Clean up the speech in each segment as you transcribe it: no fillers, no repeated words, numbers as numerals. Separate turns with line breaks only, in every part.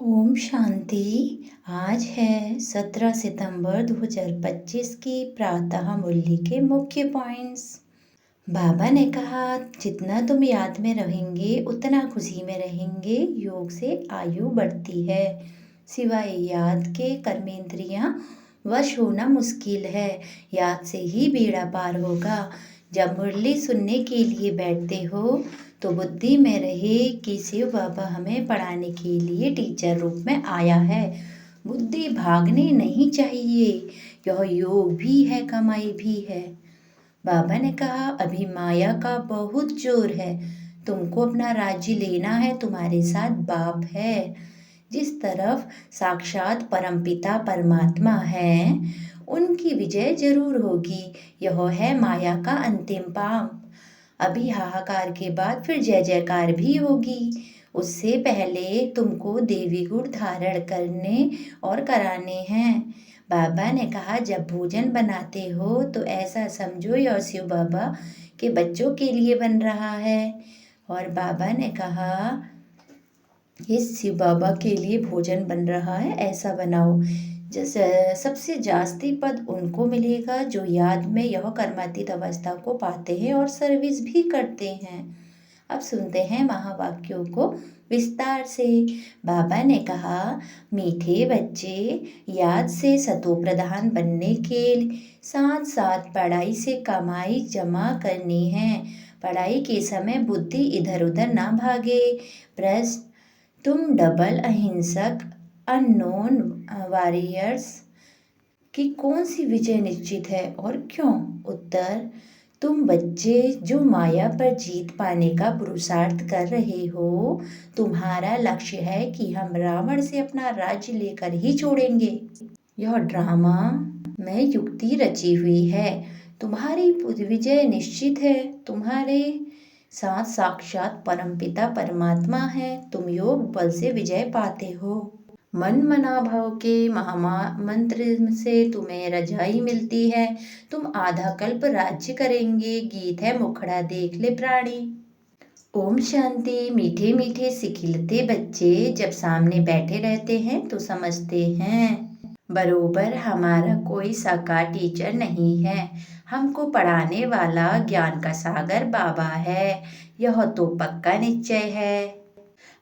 ओम शांति। आज है 17 सितंबर 2025 की प्रातः मुरली के मुख्य पॉइंट्स। बाबा ने कहा, जितना तुम याद में रहेंगे उतना खुशी में रहेंगे। योग से आयु बढ़ती है। सिवाय याद के कर्मेंद्रियां वश होना मुश्किल है। याद से ही बेड़ा पार होगा। जब मुरली सुनने के लिए बैठते हो तो बुद्धि में रहे कि शिव बाबा हमें पढ़ाने के लिए टीचर रूप में आया है। बुद्धि भागनी नहीं चाहिए। यह योग भी है, कमाई भी है। बाबा ने कहा, अभी माया का बहुत जोर है। तुमको अपना राज्य लेना है। तुम्हारे साथ बाप है। जिस तरफ साक्षात परमपिता परमात्मा है, उनकी विजय जरूर होगी। यह है माया का अंतिम पाव। अभी हाहाकार के बाद फिर जय जयकार भी होगी। उससे पहले तुमको देवी गुण धारण करने और कराने हैं। बाबा ने कहा, जब भोजन बनाते हो तो ऐसा समझो यह शिव बाबा के बच्चों के लिए बन रहा है। और बाबा ने कहा, इस शिव बाबा के लिए भोजन बन रहा है, ऐसा बनाओ। जैसे सबसे जास्ती पद उनको मिलेगा जो याद में यह कर्मातीत अवस्था को पाते हैं और सर्विस भी करते हैं। अब सुनते हैं महावाक्यों को विस्तार से। बाबा ने कहा, मीठे बच्चे, याद से सतो प्रधान बनने के साथ साथ पढ़ाई से कमाई जमा करनी है। पढ़ाई के समय बुद्धि इधर उधर ना भागे। प्रश्न, तुम डबल अहिंसक अननोन वॉरियर्स की कौन सी विजय निश्चित है और क्यों? उत्तर, तुम बच्चे जो माया पर जीत पाने का पुरुषार्थ कर रहे हो, तुम्हारा लक्ष्य है कि हम रावण से अपना राज्य लेकर ही छोड़ेंगे। यह ड्रामा में युक्ति रची हुई है। तुम्हारी विजय निश्चित है। तुम्हारे साथ साक्षात परमपिता परमात्मा है। तुम योग बल से विजय पाते हो। मन मना भाव के महामंत्र से तुम्हें रजाई मिलती है। तुम आधा कल्प राज्य करेंगे। गीत है, मुखड़ा देख ले प्राणी। ओम शांति। मीठे मीठे सिखिलते बच्चे जब सामने बैठे रहते हैं तो समझते हैं बरोबर हमारा कोई साकार टीचर नहीं है। हमको पढ़ाने वाला ज्ञान का सागर बाबा है। यह तो पक्का निश्चय है।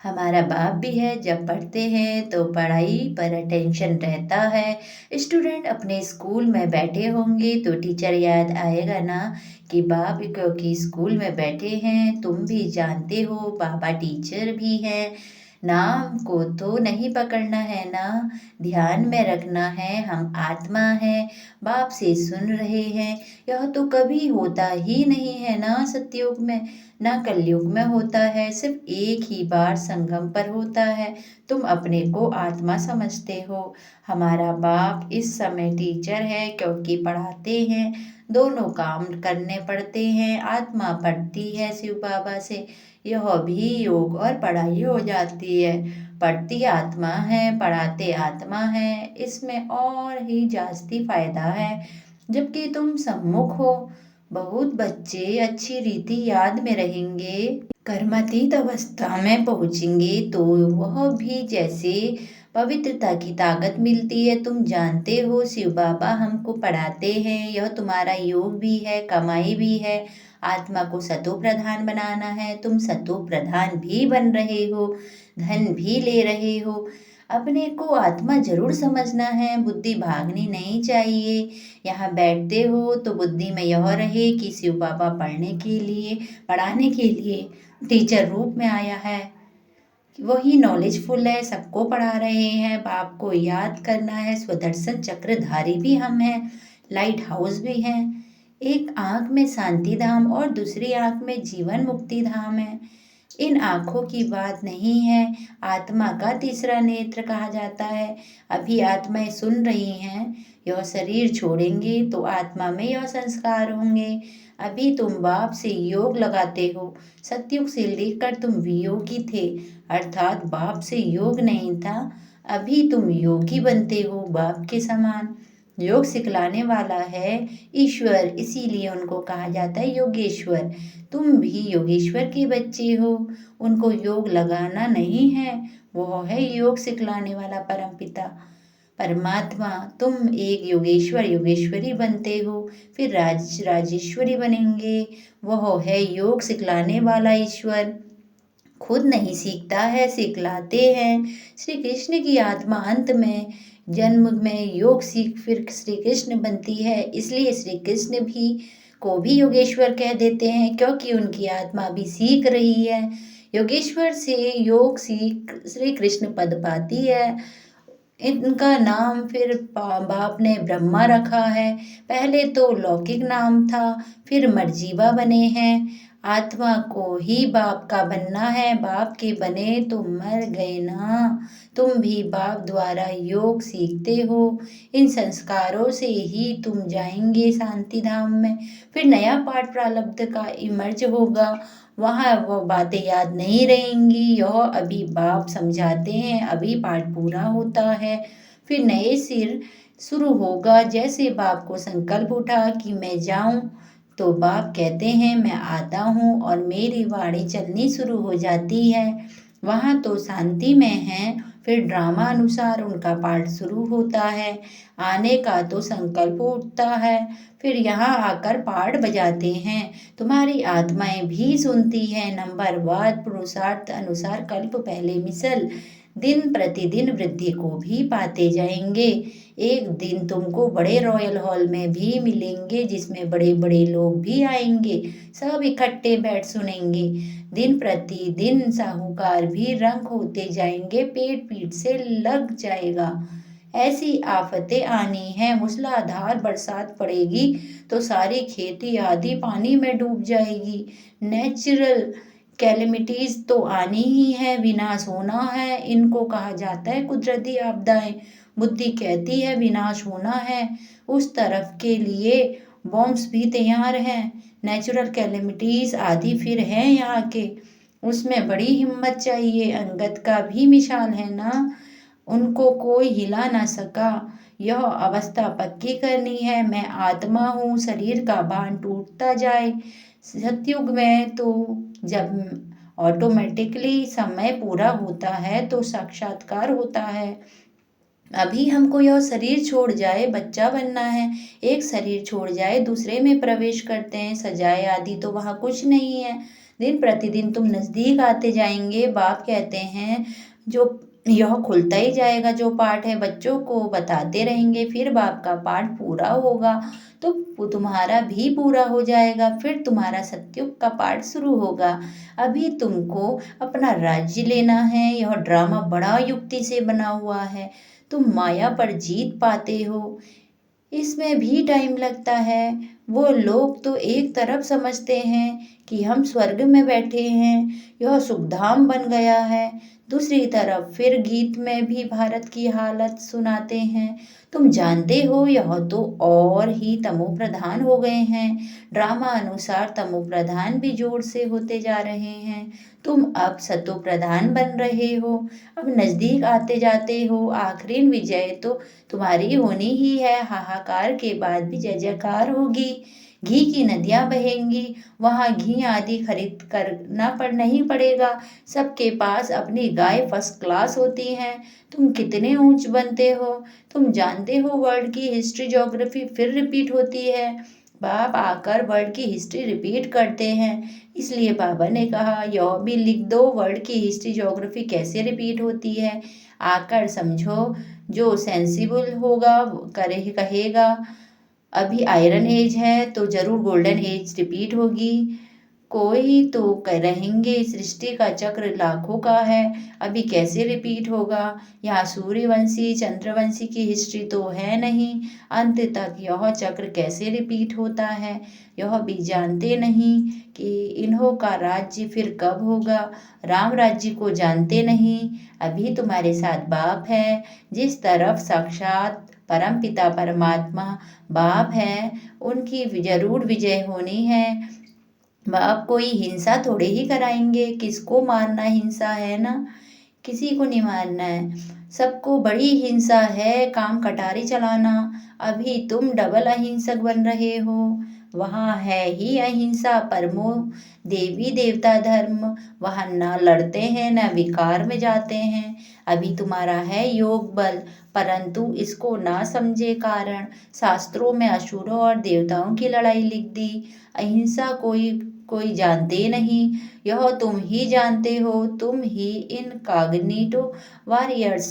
हमारा बाप भी है। जब पढ़ते हैं तो पढ़ाई पर अटेंशन रहता है। स्टूडेंट अपने स्कूल में बैठे होंगे तो टीचर याद आएगा ना कि बाप क्योंकि स्कूल में बैठे हैं। तुम भी जानते हो बाबा टीचर भी हैं। नाम को तो नहीं पकड़ना है ना, ध्यान में रखना है हम आत्मा हैं, बाप से सुन रहे हैं। यह तो कभी होता ही नहीं है ना सतयुग में, ना कलयुग में होता है। सिर्फ एक ही बार संगम पर होता है। तुम अपने को आत्मा समझते हो। हमारा बाप इस समय टीचर है क्योंकि पढ़ाते हैं। दोनों काम करने पड़ते हैं। आत्मा पढ़ती है शिव बाबा से, यह भी योग और पढ़ाई हो जाती है। पढ़ती आत्मा है, पढ़ाते आत्मा है। इसमें और ही जास्ती फायदा है। जबकि तुम सम्मुख हो, बहुत बच्चे अच्छी रीति याद में रहेंगे। कर्मातीत अवस्था में पहुँचेंगे तो वह भी जैसे पवित्रता की ताकत मिलती है। तुम जानते हो शिव बाबा हमको पढ़ाते हैं। यह तुम्हारा योग भी है, कमाई भी है। आत्मा को सतो प्रधान बनाना है। तुम सतो प्रधान भी बन रहे हो, धन भी ले रहे हो। अपने को आत्मा जरूर समझना है। बुद्धि भागनी नहीं चाहिए। यहाँ बैठते हो तो बुद्धि में यह रहे कि शिव बाबा पढ़ाने के लिए टीचर रूप में आया है। वही नॉलेजफुल है, सबको पढ़ा रहे हैं। बाप को याद करना है। स्वदर्शन चक्रधारी भी हम हैं, लाइट हाउस भी हैं। एक आँख में शांति धाम और दूसरी आँख में जीवन मुक्ति धाम है। इन आँखों की बात नहीं है। आत्मा का तीसरा नेत्र कहा जाता है। अभी आत्माएं सुन रही हैं। यह शरीर छोड़ेंगे तो आत्मा में यह संस्कार होंगे। अभी तुम बाप से योग लगाते हो। सतयुग से लेकर तुम वियोगी थे, अर्थात बाप से योग नहीं था। अभी तुम योगी बनते हो बाप के समान। योग सिखलाने वाला है ईश्वर, इसीलिए उनको कहा जाता है योगेश्वर। तुम भी योगेश्वर के बच्चे हो। उनको योग लगाना नहीं है, वह है योग सिखलाने वाला परमपिता परमात्मा। तुम एक योगेश्वर योगेश्वरी बनते हो, फिर राजेश्वरी बनेंगे। वह है योग सिखलाने वाला ईश्वर, खुद नहीं सीखता है, सिखलाते हैं। श्री कृष्ण की आत्मा अंत में जन्म में योग सीख फिर श्री कृष्ण बनती है, इसलिए श्री कृष्ण भी को भी योगेश्वर कह देते हैं, क्योंकि उनकी आत्मा भी सीख रही है। योगेश्वर से योग सीख श्री कृष्ण पद पाती है। इनका नाम फिर बाप ने ब्रह्मा रखा है। पहले तो लौकिक नाम था, फिर मर्जीवा बने हैं। आत्मा को ही बाप का बनना है, बाप के बने तो मर गए ना। तुम भी बाप द्वारा योग सीखते हो, इन संस्कारों से ही तुम जाएंगे शांति धाम में। फिर नया पाठ प्रारब्ध का इमर्ज होगा, वहाँ वो बातें याद नहीं रहेंगी। यह अभी बाप समझाते हैं, अभी पाठ पूरा होता है, फिर नए सिर शुरू होगा। जैसे बाप को संकल्प उठा कि मैं जाऊं, तो बाप कहते हैं मैं आता हूँ, और मेरी वाणी चलनी शुरू हो जाती है। वहाँ तो शांति में है, फिर ड्रामा अनुसार उनका पाठ शुरू होता है। आने का तो संकल्प उठता है, फिर यहाँ आकर पाठ बजाते हैं। तुम्हारी आत्माएं भी सुनती हैं। नंबर वार पुरुषार्थ अनुसार कल्प पहले मिसल, दिन प्रतिदिन वृद्धि को भी पाते जाएंगे। एक दिन तुमको बड़े रॉयल हॉल में भी मिलेंगे, जिसमें बड़े बड़े लोग भी आएंगे, सब इकट्ठे बैठ सुनेंगे। दिन प्रतिदिन साहूकार भी रंग होते जाएंगे, पेट पीठ से लग जाएगा। ऐसी आफतें आनी है, मूसलाधार बरसात पड़ेगी तो सारी खेती आदि पानी में डूब जाएगी। नेचुरल कैलेमिटीज तो आनी ही है, विनाश होना है। इनको कहा जाता है कुदरती आपदाएं। बुद्धि कहती है विनाश होना है, उस तरफ के लिए बॉम्ब्स भी तैयार हैं। नेचुरल कैलेमिटीज आदि फिर हैं यहाँ के, उसमें बड़ी हिम्मत चाहिए। अंगद का भी मिसाल है ना, उनको कोई हिला ना सका। यह अवस्था पक्की करनी है। मैं आत्मा हूँ, शरीर का भान टूटता जाए। सतयुग में तो जब ऑटोमेटिकली समय पूरा होता है तो साक्षात्कार होता है। अभी हमको यह शरीर छोड़ जाए, बच्चा बनना है, एक शरीर छोड़ जाए दूसरे में प्रवेश करते हैं। सजाए आदि तो वहाँ कुछ नहीं है। दिन प्रतिदिन तुम नजदीक आते जाएंगे। बाप कहते हैं जो यह खुलता ही जाएगा, जो पाठ है बच्चों को बताते रहेंगे, फिर बाप का पाठ पूरा होगा तो तुम्हारा भी पूरा हो जाएगा, फिर तुम्हारा सतयुग का पाठ शुरू होगा। अभी तुमको अपना राज्य लेना है। यह ड्रामा बड़ा युक्ति से बना हुआ है, तुम माया पर जीत पाते हो, इसमें भी टाइम लगता है। वो लोग तो एक तरफ समझते हैं कि हम स्वर्ग में बैठे हैं, यह सुखधाम बन गया है, दूसरी तरफ फिर गीत में भी भारत की हालत सुनाते हैं। तुम जानते हो यह तो और ही तमो प्रधान हो गए हैं। ड्रामा अनुसार तमो प्रधान भी जोर से होते जा रहे हैं। तुम अब सतो प्रधान बन रहे हो, अब नजदीक आते जाते हो। आखिरी विजय तो तुम्हारी होनी ही है। हाहाकार के बाद भी जय जयकार होगी, घी की नदियां बहेंगी। वहाँ घी आदि खरीद करना नहीं पड़ेगा, सबके पास अपनी गाय फर्स्ट क्लास होती हैं। तुम कितने ऊंच बनते हो। तुम जानते हो वर्ल्ड की हिस्ट्री ज्योग्राफी फिर रिपीट होती है। बाप आकर वर्ल्ड की हिस्ट्री रिपीट करते हैं, इसलिए बाबा ने कहा यह भी लिख दो, वर्ल्ड की हिस्ट्री ज्योग्राफी कैसे रिपीट होती है। आकर समझो, जो सेंसिबल होगा करे कहेगा। अभी आयरन एज है तो जरूर गोल्डन एज रिपीट होगी। कोई तो रहेंगे सृष्टि का चक्र लाखों का है, अभी कैसे रिपीट होगा। यहाँ सूर्यवंशी चंद्रवंशी की हिस्ट्री तो है नहीं, अंत तक यह चक्र कैसे रिपीट होता है यह भी जानते नहीं कि इन्हों का राज्य फिर कब होगा। राम राज्य को जानते नहीं। अभी तुम्हारे साथ बाप है, जिस तरफ साक्षात परम पिता परमात्मा बाप है, उनकी जरूर विजय होनी है। बाप कोई हिंसा थोड़े ही कराएंगे, किसको मारना हिंसा है ना, किसी को नहीं मारना है। सबको बड़ी हिंसा है काम कटारी चलाना। अभी तुम डबल अहिंसक बन रहे हो। वहाँ है ही अहिंसा परमो देवी देवता धर्म। वहाँ न लड़ते हैं न विकार में जाते हैं। अभी तुम्हारा है योग बल, परंतु इसको ना समझे कारण शास्त्रों में असुरों और देवताओं की लड़ाई लिख दी। अहिंसा कोई कोई जानते नहीं, यह तुम ही जानते हो। तुम ही इनकॉग्निटो वॉरियर्स,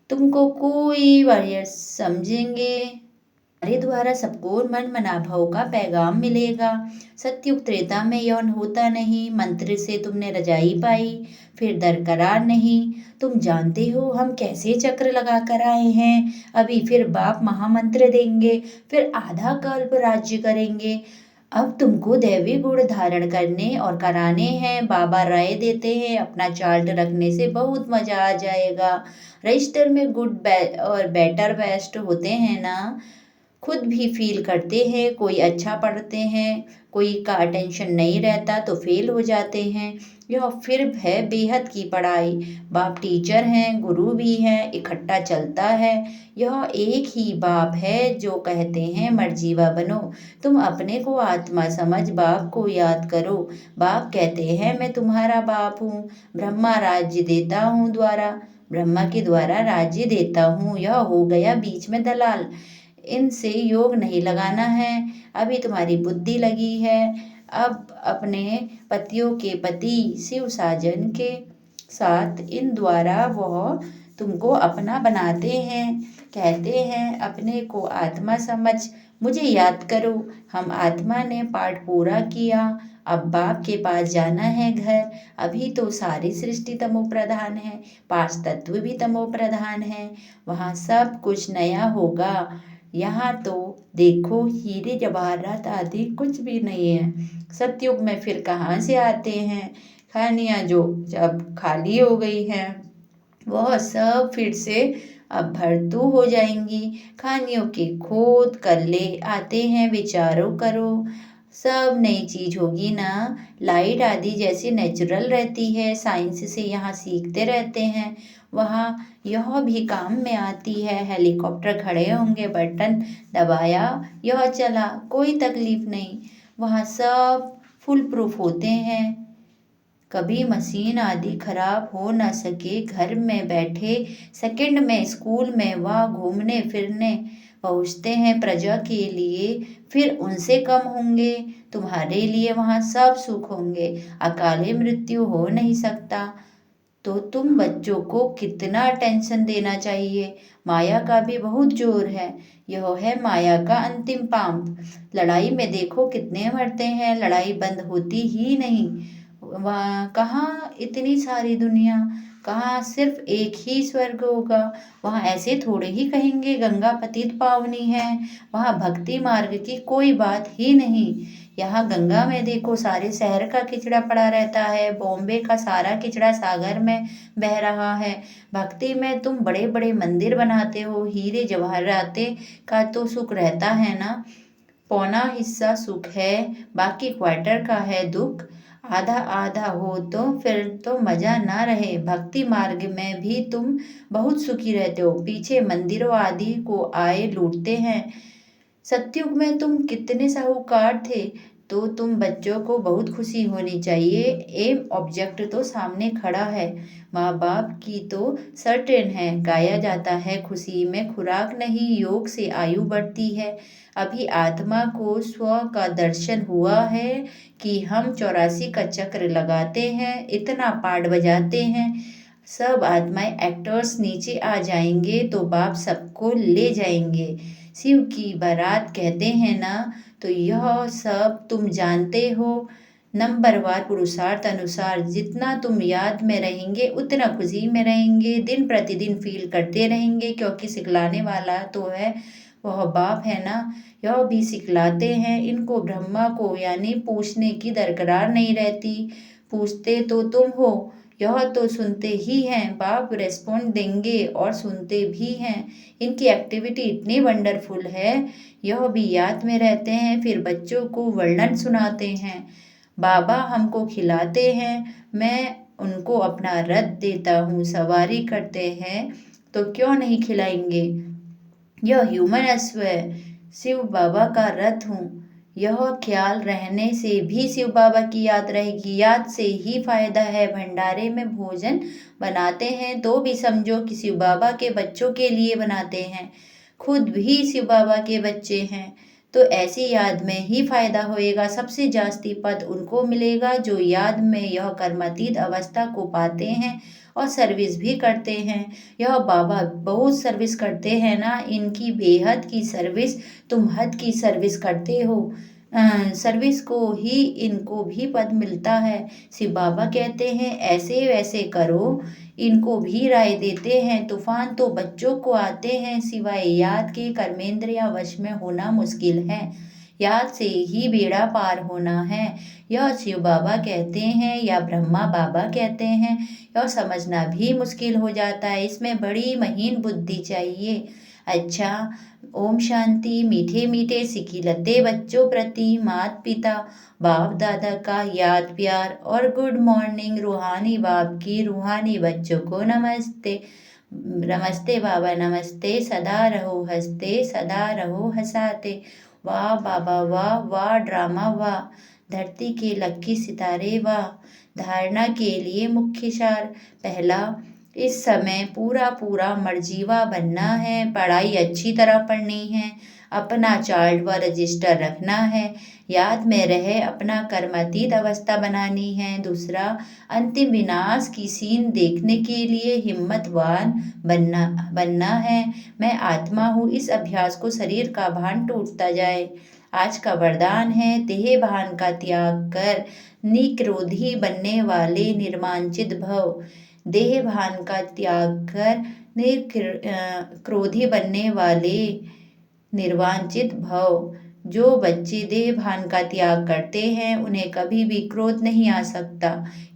तुमको कोई वॉरियर्स समझेंगे। हमारे द्वारा सबको मन मनाभाव का पैगाम मिलेगा। सतयुग त्रेता में यौन होता नहीं, मंत्र से तुमने रजाई पाई फिर दरकरार नहीं। तुम जानते हो हम कैसे चक्र लगा कर आए हैं। अभी फिर बाप महामंत्र देंगे, फिर आधा कल्प राज्य करेंगे। अब तुमको दैवी गुण धारण करने और कराने हैं। बाबा राय देते हैं अपना चार्ट रखने से बहुत मजा आ जाएगा। रजिस्टर में गुड और बेटर बेस्ट होते हैं ना, खुद भी फील करते हैं। कोई अच्छा पढ़ते हैं, कोई का अटेंशन नहीं रहता तो फेल हो जाते हैं। यह फिर है बेहद की पढ़ाई। बाप टीचर हैं, गुरु भी हैं, इकट्ठा चलता है। यह एक ही बाप है जो कहते हैं मर्जीवा बनो। तुम अपने को आत्मा समझ बाप को याद करो। बाप कहते हैं मैं तुम्हारा बाप हूँ, ब्रह्मा राज्य देता हूँ द्वारा, ब्रह्मा के द्वारा राज्य देता हूँ। यह हो गया बीच में दलाल। इनसे योग नहीं लगाना है। अभी तुम्हारी बुद्धि लगी है। अब अपने पतियों के पति शिव साजन के साथ इन द्वारा वह तुमको अपना बनाते हैं। कहते हैं अपने को आत्मा समझ, मुझे याद करो। हम आत्मा ने पाठ पूरा किया, अब बाप के पास जाना है घर। अभी तो सारी सृष्टि तमो प्रधान है, पांच तत्व भी तमो प्रधान है। वहाँ सब कुछ नया होगा। यहाँ तो देखो हीरे जवाहरात आदि कुछ भी नहीं है। सतयुग में फिर कहाँ से आते हैं। खानियाँ जो जब खाली हो गई हैं वह सब फिर से अब भरतू हो जाएंगी। खानियों के खोद कर ले आते हैं, विचारों करो सब नई चीज होगी ना। लाइट आदि जैसे नेचुरल रहती है, साइंस से यहाँ सीखते रहते हैं, वहाँ यह भी काम में आती है। हेलीकॉप्टर खड़े होंगे, बटन दबाया यह चला, कोई तकलीफ नहीं। वहाँ सब फुल प्रूफ होते हैं, कभी मशीन आदि खराब हो न सके। घर में बैठे सेकंड में स्कूल में वह घूमने फिरने पहुँचते हैं प्रजा के लिए, फिर उनसे कम होंगे। तुम्हारे लिए वहाँ सब सुख होंगे, अकाले मृत्यु हो नहीं सकता। तो तुम बच्चों को कितना अटेंशन देना चाहिए। माया का भी बहुत जोर है, यह है माया का अंतिम पांव। लड़ाई में देखो कितने मरते हैं, लड़ाई बंद होती ही नहीं। वहाँ कहाँ इतनी सारी दुनिया, कहाँ सिर्फ एक ही स्वर्ग होगा। वहाँ ऐसे थोड़े ही कहेंगे गंगा पतित पावनी है। वहाँ भक्ति मार्ग की कोई बात ही नहीं। यहाँ गंगा में देखो सारे शहर का किचड़ा पड़ा रहता है, बॉम्बे का सारा किचड़ा सागर में बह रहा है। भक्ति में तुम बड़े बड़े मंदिर बनाते हो, हीरे जवाहराते का तो सुख रहता है ना। पौना हिस्सा सुख है, बाकी क्वार्टर का है दुख। आधा आधा हो तो फिर तो मजा ना रहे। भक्ति मार्ग में भी तुम बहुत सुखी रहते हो, पीछे मंदिरों आदि को आए लूटते हैं। सतयुग में तुम कितने साहूकार थे, तो तुम बच्चों को बहुत खुशी होनी चाहिए। एम ऑब्जेक्ट तो सामने खड़ा है, माँ बाप की तो सर्टेन है। गाया जाता है खुशी में खुराक नहीं, योग से आयु बढ़ती है। अभी आत्मा को स्व का दर्शन हुआ है कि हम 84 का चक्र लगाते हैं, इतना पाठ बजाते हैं, सब आत्माएं एक्टर्स नीचे आ जाएंगे तो बाप सबको ले जाएंगे। शिव की बारात कहते हैं ना, तो यह सब तुम जानते हो। नंबरवार पुरुषार्थ अनुसार जितना तुम याद में रहेंगे उतना खुशी में रहेंगे, दिन प्रतिदिन फील करते रहेंगे, क्योंकि सिखलाने वाला तो है वह बाप है ना। यह भी सिखलाते हैं इनको, ब्रह्मा को, यानी पूछने की दरकार नहीं रहती। पूछते तो तुम हो, यह तो सुनते ही हैं। बाप रेस्पॉन्ड देंगे और सुनते भी हैं। इनकी एक्टिविटी इतनी वंडरफुल है, यह भी याद में रहते हैं, फिर बच्चों को वर्णन सुनाते हैं। बाबा हमको खिलाते हैं, मैं उनको अपना रथ देता हूँ, सवारी करते हैं तो क्यों नहीं खिलाएंगे। यह ह्यूमन अश्व है, शिव बाबा का रथ हूँ। यह ख्याल रहने से भी शिव बाबा की याद रहेगी। याद से ही फायदा है। भंडारे में भोजन बनाते हैं तो भी समझो कि शिव बाबा के बच्चों के लिए बनाते हैं। खुद भी शिव बाबा के बच्चे हैं तो ऐसी याद में ही फायदा होएगा। सबसे जास्ती पद उनको मिलेगा जो याद में यह कर्मातीत अवस्था को पाते हैं और सर्विस भी करते हैं। यह बाबा बहुत सर्विस करते हैं ना, इनकी बेहद की सर्विस, तुम हद की सर्विस करते हो। सर्विस को ही इनको भी पद मिलता है। शिव बाबा कहते हैं ऐसे वैसे करो, इनको भी राय देते हैं। तूफान तो बच्चों को आते हैं, सिवाय याद के कर्मेंद्रिय वश में होना मुश्किल है। याद से ही बेड़ा पार होना है। यह शिव बाबा कहते हैं या ब्रह्मा बाबा कहते हैं, यह समझना भी मुश्किल हो जाता है। इसमें बड़ी महीन बुद्धि चाहिए। अच्छा, ओम शांति। मीठे मीठे सिकिलते बच्चों प्रति माता पिता बाप दादा का याद प्यार और गुड मॉर्निंग। रूहानी बाप की रूहानी बच्चों को नमस्ते। नमस्ते बाबा नमस्ते। सदा रहो हंसते, सदा रहो हंसाते। वाह बाबा वाह, वाह ड्रामा वाह। धरती के लक्की सितारे वाह। धारणा के लिए मुख्य सार। पहला, इस समय पूरा पूरा मर्जीवा बनना है। पढ़ाई अच्छी तरह पढ़नी है। अपना चार्ट व रजिस्टर रखना है। याद में रहे अपना कर्मातीत अवस्था बनानी है। दूसरा, अंतिम विनाश की सीन देखने के लिए हिम्मतवान बनना है। मैं आत्मा हूँ, इस अभ्यास को शरीर का भान टूटता जाए। आज का वरदान है, देह भान का त्याग कर निक्रोधी बनने वाले निर्मांचित भव। देह भान का त्याग कर क्रोधी बनने वाले निर्वांचित भव। जो बच्चे देह भान का त्याग करते हैं उन्हें कभी भी क्रोध नहीं आ सकता,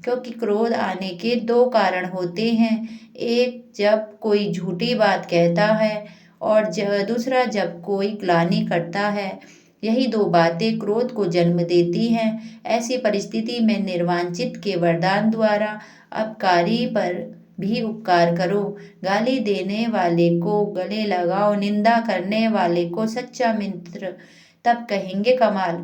क्योंकि क्रोध आने के दो कारण होते हैं। एक, जब कोई झूठी बात कहता है, और दूसरा जब कोई ग्लानि करता है। यही दो बातें क्रोध को जन्म देती हैं। ऐसी परिस्थिति में निर्वांचित के वरदान द्वारा अपकारी पर भी उपकार करो। गाली देने वाले को गले लगाओ, निंदा करने वाले को सच्चा मित्र, तब कहेंगे कमाल।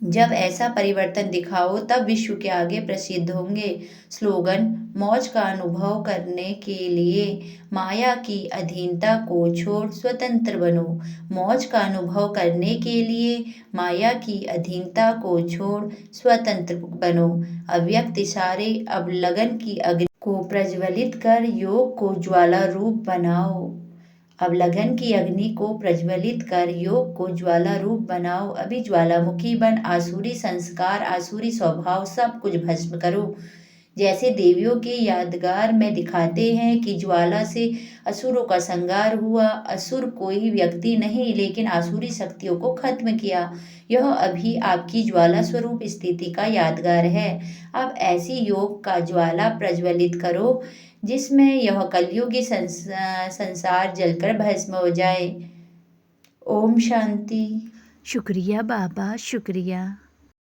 जब ऐसा परिवर्तन दिखाओ तब विश्व के आगे प्रसिद्ध होंगे। स्लोगन, मौज का अनुभव करने के लिए माया की अधीनता को छोड़ स्वतंत्र बनो। मौज का अनुभव करने के लिए माया की अधीनता को छोड़ स्वतंत्र बनो। अव्यक्त इशारे, अब लगन की अग्नि को प्रज्वलित कर योग को ज्वाला रूप बनाओ। अब लगन की अग्नि को प्रज्वलित कर योग को ज्वाला रूप बनाओ। अभी ज्वालामुखी बन आसुरी संस्कार, आसुरी स्वभाव सब कुछ भस्म करो। जैसे देवियों के यादगार में दिखाते हैं कि ज्वाला से असुरों का संहार हुआ। असुर कोई व्यक्ति नहीं, लेकिन आसुरी शक्तियों को खत्म किया। यह अभी आपकी ज्वाला स्वरूप स्थिति का यादगार है। अब ऐसी योग का ज्वाला प्रज्वलित करो जिसमें यह कलयुगी संसार जलकर भस्म हो जाए। ओम शांति।
शुक्रिया बाबा, शुक्रिया।